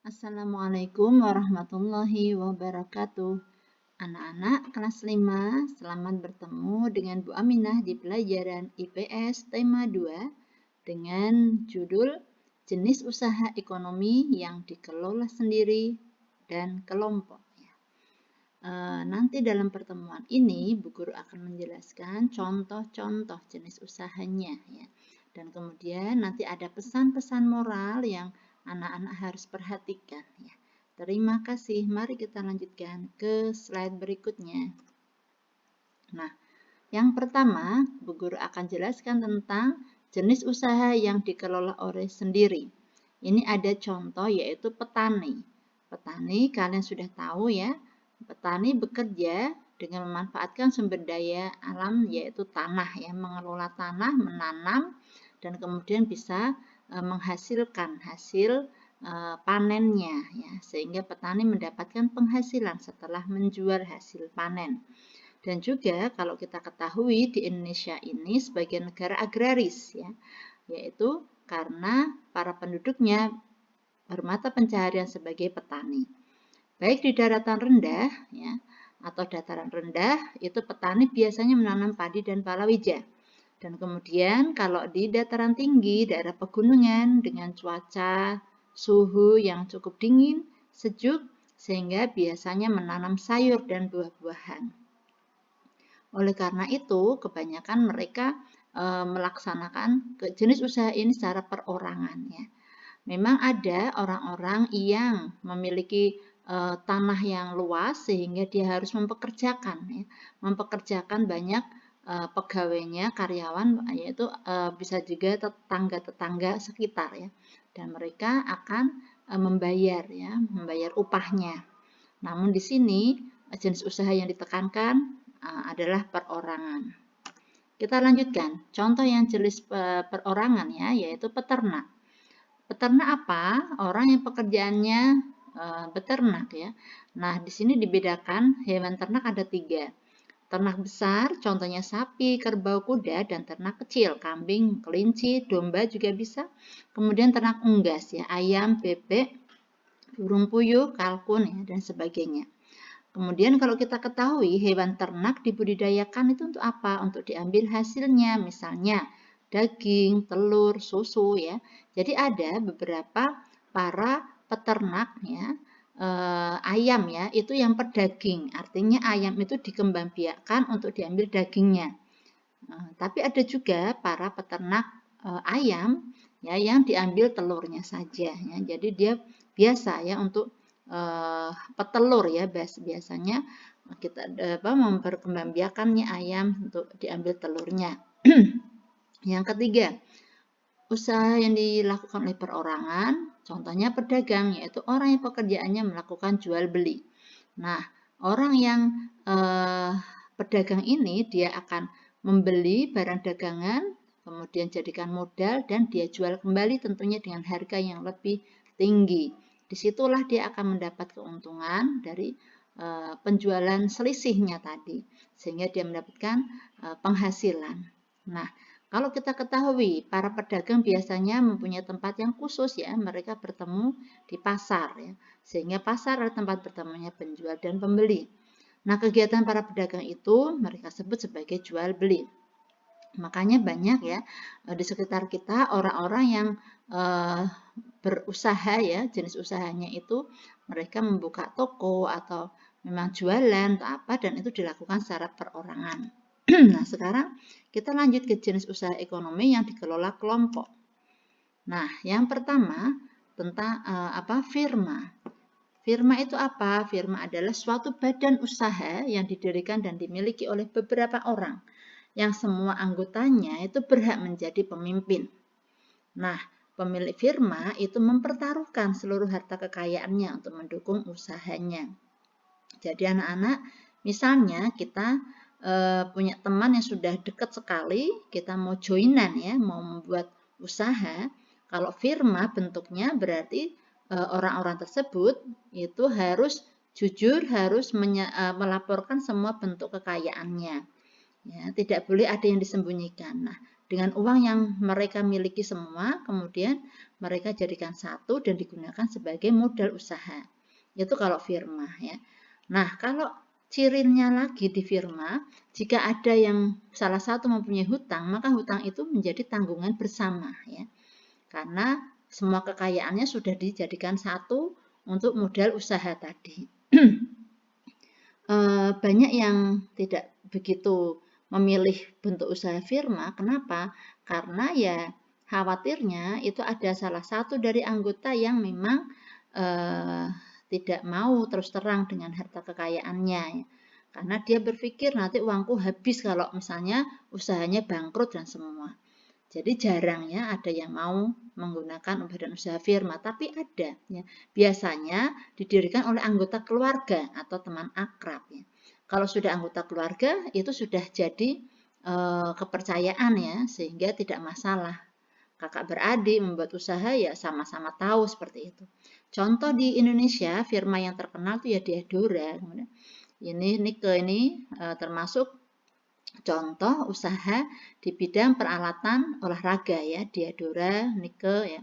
Assalamualaikum warahmatullahi wabarakatuh. Anak-anak kelas 5, selamat bertemu dengan Bu Aminah di pelajaran IPS tema 2 dengan judul jenis usaha ekonomi yang dikelola sendiri dan kelompok. Nanti dalam pertemuan ini Bu Guru akan menjelaskan contoh-contoh jenis usahanya ya. Dan kemudian nanti ada pesan-pesan moral yang anak-anak harus perhatikan ya. Terima kasih. Mari kita lanjutkan ke slide berikutnya. Nah, yang pertama Bu Guru akan jelaskan tentang jenis usaha yang dikelola oleh sendiri. Ini ada contoh yaitu petani. Petani kalian sudah tahu ya. Petani bekerja dengan memanfaatkan sumber daya alam yaitu tanah ya, mengelola tanah, menanam dan kemudian bisa menghasilkan hasil panennya ya, sehingga petani mendapatkan penghasilan setelah menjual hasil panen. Dan juga kalau kita ketahui di Indonesia ini sebagai negara agraris ya, yaitu karena para penduduknya bermata pencaharian sebagai petani. Baik di daratan rendah ya, atau dataran rendah, itu petani biasanya menanam padi dan palawija. Dan kemudian kalau di dataran tinggi, daerah pegunungan dengan cuaca suhu yang cukup dingin, sejuk, sehingga biasanya menanam sayur dan buah-buahan. Oleh karena itu, kebanyakan mereka melaksanakan jenis usaha ini secara perorangan ya. Memang ada orang-orang yang memiliki tanah yang luas sehingga dia harus mempekerjakan banyak pegawainya, karyawan, yaitu bisa juga tetangga-tetangga sekitar ya. Dan mereka akan membayar upahnya. Namun di sini jenis usaha yang ditekankan adalah perorangan. Kita lanjutkan. Contoh yang jenis perorangan ya, yaitu peternak. Peternak apa? Orang yang pekerjaannya beternak ya. Nah, di sini dibedakan hewan ternak ada 3. Ternak besar, contohnya sapi, kerbau, kuda, dan ternak kecil, kambing, kelinci, domba juga bisa. Kemudian ternak unggas ya, ayam, bebek, burung puyuh, kalkun ya, dan sebagainya. Kemudian kalau kita ketahui hewan ternak dibudidayakan itu untuk apa? Untuk diambil hasilnya, misalnya daging, telur, susu ya. Jadi ada beberapa para peternak ya, ayam ya, itu yang pedaging. Artinya ayam itu dikembangbiakkan untuk diambil dagingnya. Tapi ada juga para peternak ayam ya yang diambil telurnya saja ya. Jadi dia biasa ya untuk petelur ya, biasanya kita memperkembangbiakannya ayam untuk diambil telurnya. Yang ketiga, usaha yang dilakukan oleh perorangan, contohnya pedagang, yaitu orang yang pekerjaannya melakukan jual beli. Nah, orang yang pedagang ini dia akan membeli barang dagangan, kemudian jadikan modal dan dia jual kembali tentunya dengan harga yang lebih tinggi. Disitulah dia akan mendapat keuntungan dari penjualan selisihnya tadi, sehingga dia mendapatkan penghasilan. Nah, kalau kita ketahui, para pedagang biasanya mempunyai tempat yang khusus ya, mereka bertemu di pasar ya, sehingga pasar adalah tempat bertemunya penjual dan pembeli. Nah, kegiatan para pedagang itu mereka sebut sebagai jual beli. Makanya banyak ya di sekitar kita orang-orang yang berusaha ya, jenis usahanya itu mereka membuka toko atau memang jualan atau apa, dan itu dilakukan secara perorangan. Nah, sekarang kita lanjut ke jenis usaha ekonomi yang dikelola kelompok. Nah, yang pertama tentang firma. Firma itu apa? Firma adalah suatu badan usaha yang didirikan dan dimiliki oleh beberapa orang yang semua anggotanya itu berhak menjadi pemimpin. Nah, pemilik firma itu mempertaruhkan seluruh harta kekayaannya untuk mendukung usahanya. Jadi anak-anak, misalnya kita punya teman yang sudah dekat sekali, kita mau joinan ya, mau membuat usaha. Kalau firma bentuknya berarti orang-orang tersebut itu harus jujur, harus melaporkan semua bentuk kekayaannya. Ya, tidak boleh ada yang disembunyikan. Nah, dengan uang yang mereka miliki semua, kemudian mereka jadikan satu dan digunakan sebagai modal usaha. Itu kalau firma ya. Nah, kalau cirinya lagi di firma, jika ada yang salah satu mempunyai hutang, maka hutang itu menjadi tanggungan bersama ya. Karena semua kekayaannya sudah dijadikan satu untuk modal usaha tadi. Banyak yang tidak begitu memilih bentuk usaha firma. Kenapa? Karena ya khawatirnya itu ada salah satu dari anggota yang memang tidak mau terus terang dengan harta kekayaannya. Karena dia berpikir nanti uangku habis kalau misalnya usahanya bangkrut dan semua. Jadi jarang ya ada yang mau menggunakan badan usaha firma, tapi ada ya. Biasanya didirikan oleh anggota keluarga atau teman akrab ya. Kalau sudah anggota keluarga itu sudah jadi kepercayaan ya, sehingga tidak masalah. Kakak beradik membuat usaha ya sama-sama tahu seperti itu. Contoh di Indonesia firma yang terkenal itu ya Diadora. Ini Nike ini termasuk contoh usaha di bidang peralatan olahraga ya, Diadora, Nike ya.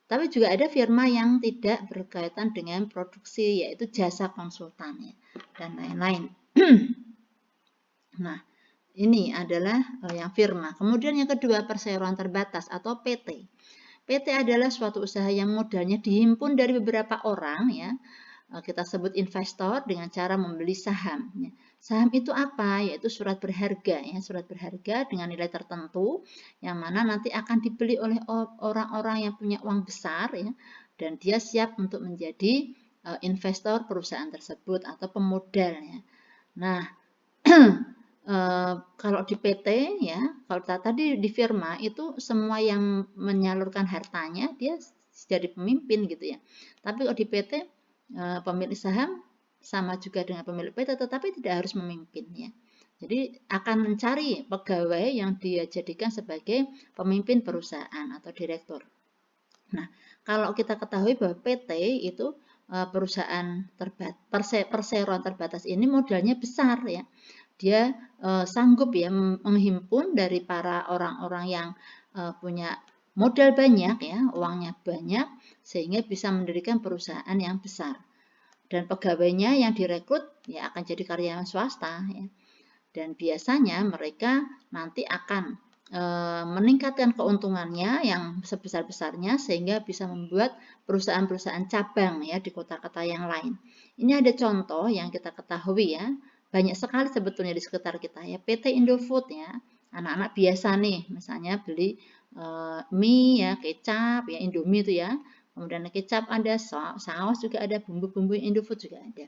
Tapi juga ada firma yang tidak berkaitan dengan produksi, yaitu jasa konsultan ya, dan lain-lain. Nah, ini adalah yang firma. Kemudian yang kedua, perseroan terbatas atau PT. PT adalah suatu usaha yang modalnya dihimpun dari beberapa orang ya. Kita sebut investor dengan cara membeli saham. Saham itu apa? Yaitu surat berharga ya, surat berharga dengan nilai tertentu yang mana nanti akan dibeli oleh orang-orang yang punya uang besar ya, dan dia siap untuk menjadi investor perusahaan tersebut atau pemodal ya. Nah, kalau di PT ya, kalau tadi di firma itu semua yang menyalurkan hartanya dia jadi pemimpin gitu ya. Tapi kalau di PT pemilik saham sama juga dengan pemilik PT, tetapi tidak harus memimpin ya. Jadi akan mencari pegawai yang dia jadikan sebagai pemimpin perusahaan atau direktur. Nah, kalau kita ketahui bahwa PT itu perusahaan perseroan terbatas ini modalnya besar ya. Dia sanggup ya menghimpun dari para orang-orang yang punya modal banyak ya, uangnya banyak, sehingga bisa mendirikan perusahaan yang besar. Dan pegawainya yang direkrut ya akan jadi karyawan swasta ya. Dan biasanya mereka nanti akan meningkatkan keuntungannya yang sebesar-besarnya sehingga bisa membuat perusahaan-perusahaan cabang ya di kota-kota yang lain. Ini ada contoh yang kita ketahui ya. Banyak sekali sebetulnya di sekitar kita ya. PT Indofood ya. Anak-anak biasa nih misalnya beli mie ya, kecap ya, Indomie itu ya. Kemudian kecap ada, saus juga ada, bumbu-bumbu Indofood juga ada.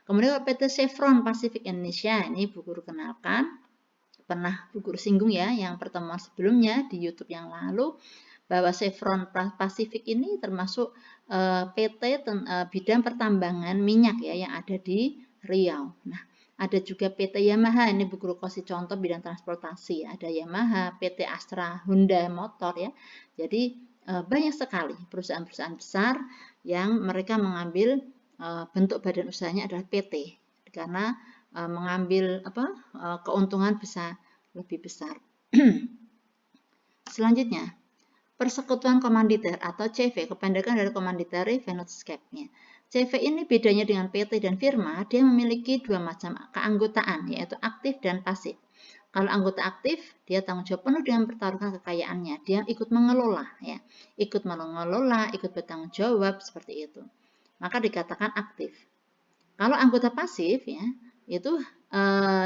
Kemudian PT Chevron Pacific Indonesia, ini Bu Guru kenalkan, pernah Bu Guru singgung ya, yang pertemuan sebelumnya di YouTube yang lalu, bahwa Chevron Pacific ini termasuk PT bidang pertambangan minyak ya, yang ada di Riau. Nah, ada juga PT Yamaha, ini Bu Guru kasih contoh bidang transportasi, ada Yamaha, PT Astra, Honda Motor ya. Jadi banyak sekali perusahaan-perusahaan besar yang mereka mengambil bentuk badan usahanya adalah PT karena mengambil keuntungan bisa lebih besar. Selanjutnya, persekutuan komanditer atau CV, kependekan dari Commanditary Venture. CV ini bedanya dengan PT dan firma, dia memiliki dua macam keanggotaan, yaitu aktif dan pasif. Kalau anggota aktif, dia tanggung jawab penuh dengan mempertaruhkan kekayaannya. Dia ikut mengelola, ya, ikut mengelola, ikut bertanggung jawab seperti itu. Maka dikatakan aktif. Kalau anggota pasif, ya, itu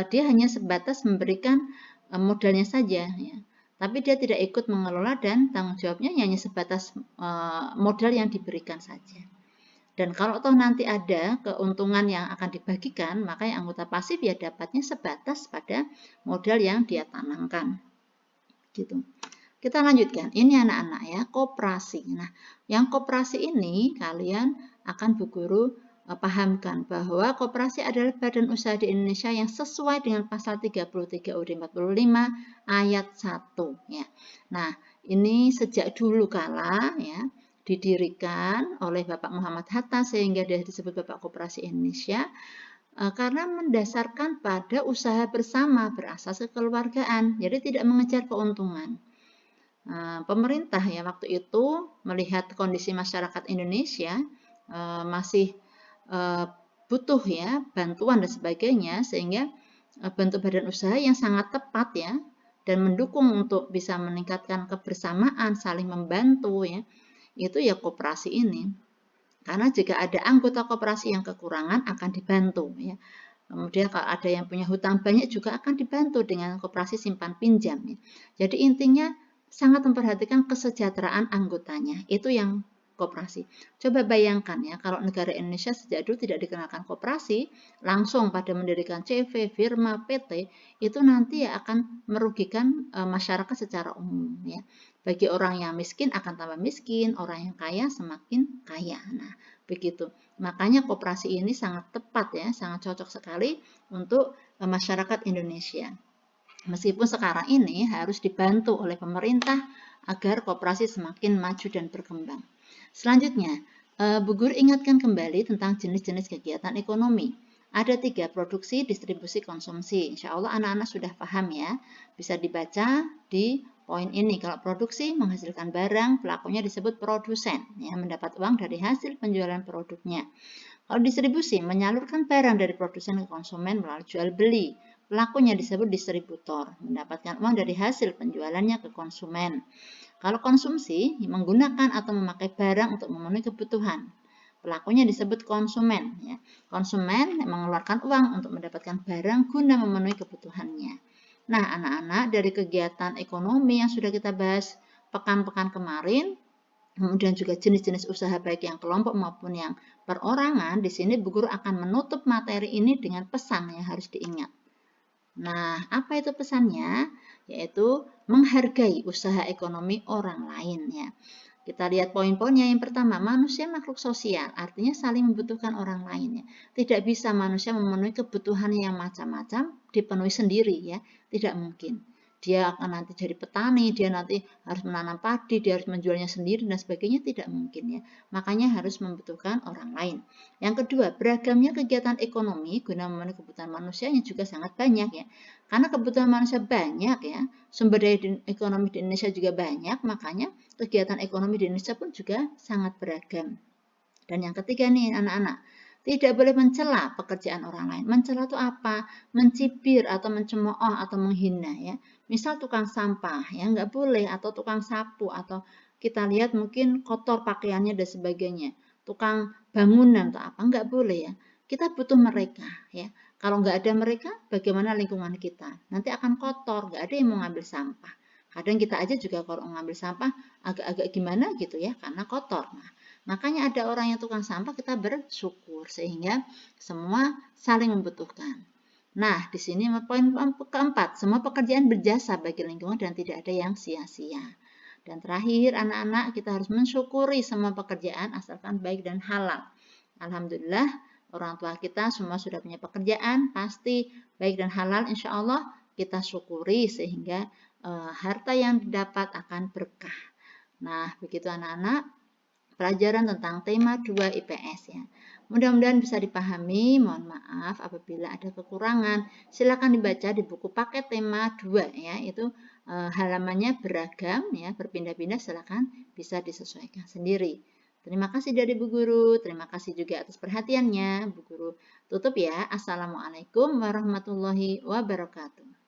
dia hanya sebatas memberikan modalnya saja, ya. Tapi dia tidak ikut mengelola dan tanggung jawabnya hanya sebatas modal yang diberikan saja. Dan kalau toh nanti ada keuntungan yang akan dibagikan, maka yang anggota pasif ya dapatnya sebatas pada modal yang dia tanamkan. Gitu. Kita lanjutkan. Ini anak-anak ya, koperasi. Nah, yang koperasi ini kalian akan Bu Guru pahamkan bahwa koperasi adalah badan usaha di Indonesia yang sesuai dengan pasal 33 UUD 45 ayat 1 ya. Nah, ini sejak dulu kala ya didirikan oleh Bapak Muhammad Hatta sehingga dia disebut Bapak Koperasi Indonesia. karena mendasarkan pada usaha bersama berasas kekeluargaan, jadi tidak mengejar keuntungan. Pemerintah ya waktu itu melihat kondisi masyarakat Indonesia masih butuh ya bantuan dan sebagainya, sehingga bentuk badan usaha yang sangat tepat ya dan mendukung untuk bisa meningkatkan kebersamaan, saling membantu ya, itu ya koperasi ini. Karena jika ada anggota koperasi yang kekurangan akan dibantu ya. Kemudian kalau ada yang punya hutang banyak juga akan dibantu dengan koperasi simpan pinjam ya. Jadi intinya sangat memperhatikan kesejahteraan anggotanya. Itu yang koperasi. Coba bayangkan ya, kalau negara Indonesia sejak dulu tidak dikenalkan koperasi, langsung pada mendirikan CV, firma, PT, itu nanti ya akan merugikan masyarakat secara umum ya. Bagi orang yang miskin akan tambah miskin, orang yang kaya semakin kaya. Nah, begitu. Makanya koperasi ini sangat tepat ya, sangat cocok sekali untuk masyarakat Indonesia. Meskipun sekarang ini harus dibantu oleh pemerintah agar koperasi semakin maju dan berkembang. Selanjutnya, Bu Guru ingatkan kembali tentang jenis-jenis kegiatan ekonomi. Ada 3, produksi, distribusi, konsumsi. Insya Allah anak-anak sudah paham ya. Bisa dibaca di poin ini. Kalau produksi menghasilkan barang, pelakunya disebut produsen, ya, mendapat uang dari hasil penjualan produknya. Kalau distribusi, menyalurkan barang dari produsen ke konsumen melalui jual beli. Pelakunya disebut distributor, mendapatkan uang dari hasil penjualannya ke konsumen. Kalau konsumsi, menggunakan atau memakai barang untuk memenuhi kebutuhan. Pelakunya disebut konsumen. Ya. Konsumen mengeluarkan uang untuk mendapatkan barang guna memenuhi kebutuhannya. Nah, anak-anak, dari kegiatan ekonomi yang sudah kita bahas pekan-pekan kemarin, kemudian juga jenis-jenis usaha baik yang kelompok maupun yang perorangan, di sini Bu Guru akan menutup materi ini dengan pesan yang harus diingat. Nah, apa itu pesannya? Yaitu menghargai usaha ekonomi orang lain ya. Kita lihat poin-poinnya. Yang pertama, manusia makhluk sosial, artinya saling membutuhkan orang lain ya. Tidak bisa manusia memenuhi kebutuhan yang macam-macam dipenuhi sendiri ya, tidak mungkin. Dia akan nanti jadi petani, dia nanti harus menanam padi, dia harus menjualnya sendiri dan sebagainya, tidak mungkin ya. Makanya harus membutuhkan orang lain. Yang kedua, beragamnya kegiatan ekonomi guna memenuhi kebutuhan manusianya juga sangat banyak ya. Karena kebutuhan manusia banyak ya, sumber daya ekonomi di Indonesia juga banyak, makanya kegiatan ekonomi di Indonesia pun juga sangat beragam. Dan yang ketiga nih anak-anak, tidak boleh mencela pekerjaan orang lain. Mencela itu apa? Mencibir atau mencemooh atau menghina ya. Misal tukang sampah ya nggak boleh, atau tukang sapu, atau kita lihat mungkin kotor pakaiannya dan sebagainya. Tukang bangunan atau apa nggak boleh ya. Kita butuh mereka ya. Kalau nggak ada mereka, bagaimana lingkungan kita? Nanti akan kotor, nggak ada yang mau ngambil sampah. Kadang kita aja juga kalau ngambil sampah agak-agak gimana gitu ya, karena kotor. Nah, makanya ada orang yang tukang sampah, kita bersyukur sehingga semua saling membutuhkan. Nah, di sini poin keempat, semua pekerjaan berjasa bagi lingkungan dan tidak ada yang sia-sia. Dan terakhir, anak-anak, kita harus mensyukuri semua pekerjaan asalkan baik dan halal. Alhamdulillah, orang tua kita semua sudah punya pekerjaan, pasti baik dan halal, insya Allah kita syukuri sehingga harta yang didapat akan berkah. Nah, begitu anak-anak, pelajaran tentang tema 2 IPS ya. Mudah-mudahan bisa dipahami. Mohon maaf apabila ada kekurangan. Silakan dibaca di buku paket tema 2 ya. Itu halamannya beragam ya, berpindah-pindah, silakan bisa disesuaikan sendiri. Terima kasih dari Bu Guru, terima kasih juga atas perhatiannya. Bu Guru tutup ya. Assalamualaikum warahmatullahi wabarakatuh.